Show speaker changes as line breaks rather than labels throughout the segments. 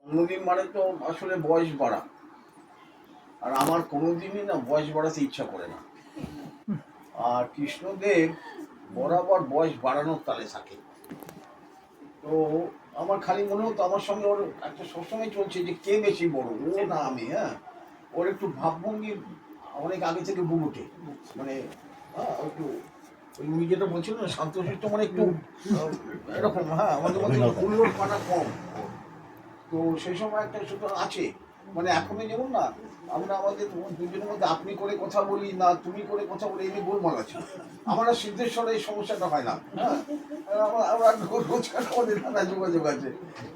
জন্মদিন মানে তো আসলে বয়স বাড়া, আর আমার কোনোদিনই না বয়স বাড়াতে ইচ্ছা করে না। আর কৃষ্ণদেব বরাবর বয়স বাড়ানোর তালে থাকে। তো আমার খালি মনে হতো আমার সঙ্গে ওর একটা সবসময় চলছে যে কে বেশি বড়, ও না আমি। হ্যাঁ, ওর একটু ভাবভঙ্গি অনেক আগে থেকে বুবুটে, মানে একটু উনি যেটা বলছিল না শান্তশিষ্ট, মানে একটু এরকম। হ্যাঁ, আমাদের মধ্যে হুল্লোড় পাটা কম। তো সেই সময় একটা শুধু আছে, মানে এখনো যেমন না আমরা আমাদের দুজনের মধ্যে আপনি করে কথা বলি না তুমি করে কথা বলি, এই গোলমাল আছে। আমরা সিদ্ধেশ্বরে এই সমস্যাটা হয় না। হ্যাঁ, আমরা রোজকার আমাদের নানা যোগাযোগ আছে।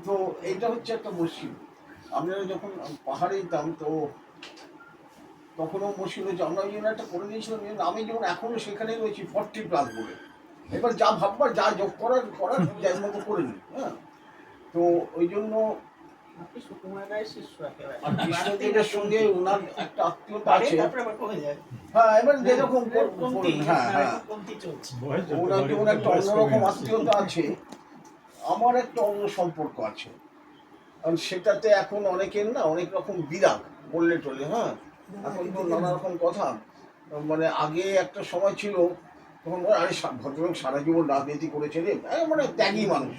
তো এইটা হচ্ছে একটা মুশকিল। আমরা যখন পাহাড়ে যেতাম তো তখনও মুশকিল হয়েছে, আমরা ওই জন্য একটা করে দিয়েছিলাম। আমি যেমন এখনো সেখানেই রয়েছি 40+ বলে। এবার যা ভাববার যা যোগ করার করার যার মতো করে নিই। হ্যাঁ, তো ওই জন্য আর কৃষ্ণদেবের সঙ্গে ওনার একটা আত্মীয়তা আছে। হ্যাঁ, এবার যেরকম হ্যাঁ হ্যাঁ ওনার যেমন একটা অন্যরকম আত্মীয়তা আছে, আমার একটা অন্য সম্পর্ক আছে। কারণ সেটাতে এখন অনেকের না অনেক রকম বিরাগ বললে টলে। হ্যাঁ, এখন তো নানা রকম কথা। মানে আগে একটা সময় ছিল তখন আরে ভদ্রলোক সারা জীবন রাজনীতি করেছে রে, মানে ত্যাগী মানুষ।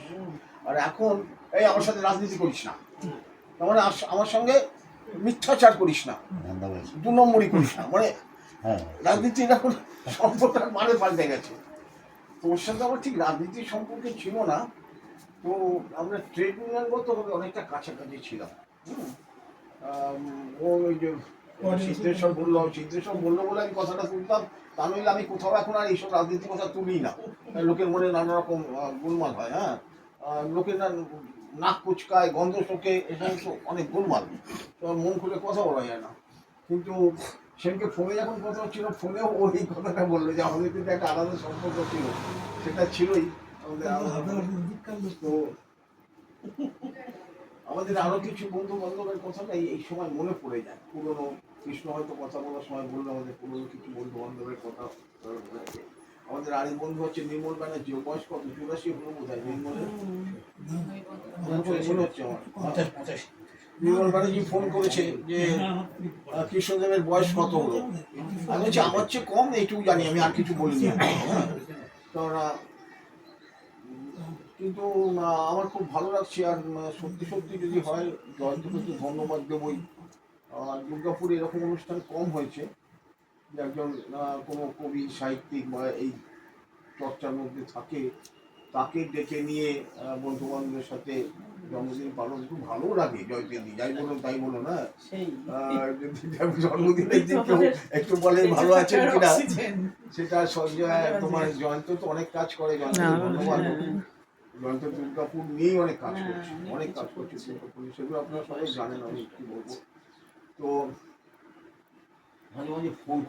আর এখন এই আমার সাথে রাজনীতি করিস না, মানে আমার সঙ্গে মিথ্যাচার করিস না, 2 নম্বরই করিস না, মানে রাজনীতির এখন সম্পর্কটার মানে পাল্টে গেছে। তো ওর সাথে আমার ঠিক রাজনীতির সম্পর্কে ছিল না। তো আমরা ট্রেড ইউনিয়নগতভাবে অনেকটা কাছাকাছি ছিলাম। ও ওই যে সিদ্ধেশ্বর বললো বলে আমি কথাটা তুলতাম, তা নইলে আমি কোথাও এখন আর এইসব রাজনীতির কথা তুলি না। লোকের মনে নানা রকম গোলমাল হয়। হ্যাঁ, লোকের নাক কুচকায়, গন্ধ শোকে, এ সমস্ত অনেক গোলমাল, তো মন খুলে কথা বলা যায় না। কিন্তু সেদিনকে ফোনে যখন কথা হচ্ছিল, ফোনেও ওই কথাটা বললো যে আমাদের কিন্তু একটা আলাদা সম্পর্ক ছিল, সেটা ছিলই আমাদের। তো আমাদের আরো কিছু বন্ধু বান্ধবের কথাটা এই সময় মনে পড়ে যায়। পুরনো কৃষ্ণ হয়তো কথা বলার সময় বললো আমাদের পুরনো কিছু বন্ধু বান্ধবের কথা। আমাদের আরেক বন্ধু হচ্ছে নির্মল ব্যানার্জি, বয়স কত 84 হলো বোধ হয় নির্মলের। মনে হচ্ছে আমার 50। নির্মল ব্যানার্জি ফোন করেছে যে কৃষ্ণদেবের বয়স কত হলো। আমি বলছি আমার চেয়ে কম, এইটুকু জানি আমি, আর কিছু বলিনি। তোরা কিন্তু আমার খুব ভালো লাগছে। আর সত্যি সত্যি যদি হয় জয়ন্তকে একটু ধন্যবাদ দেবই। দুর্গাপুরে এরকম অনুষ্ঠান কম হয়েছে যে একজন কোনো কবি সাহিত্যিক বা এই চর্চার মধ্যে থাকে, তাকে ডেকে নিয়ে বন্ধু বান্ধবের সাথে জন্মদিন পালন খুব ভালো লাগে। জয়ন্তী যাই বলো তাই বলো না, জন্মদিনের দিন কেউ একটু বলে ভালো আছেন কিনা, সেটা সঞ্জয় তোমার জয়ন্ত তো অনেক কাজ করে, জয়ন্তকে ধন্যবাদ। জয়ন্ত দুর্গাপুর নিয়েই অনেক কাজ করছে, অনেক কাজ করছে দুর্গাপুর, সেগুলো আপনারা সবাই জানেন, আমি কি বলবো। তো মাঝে মাঝে ফোন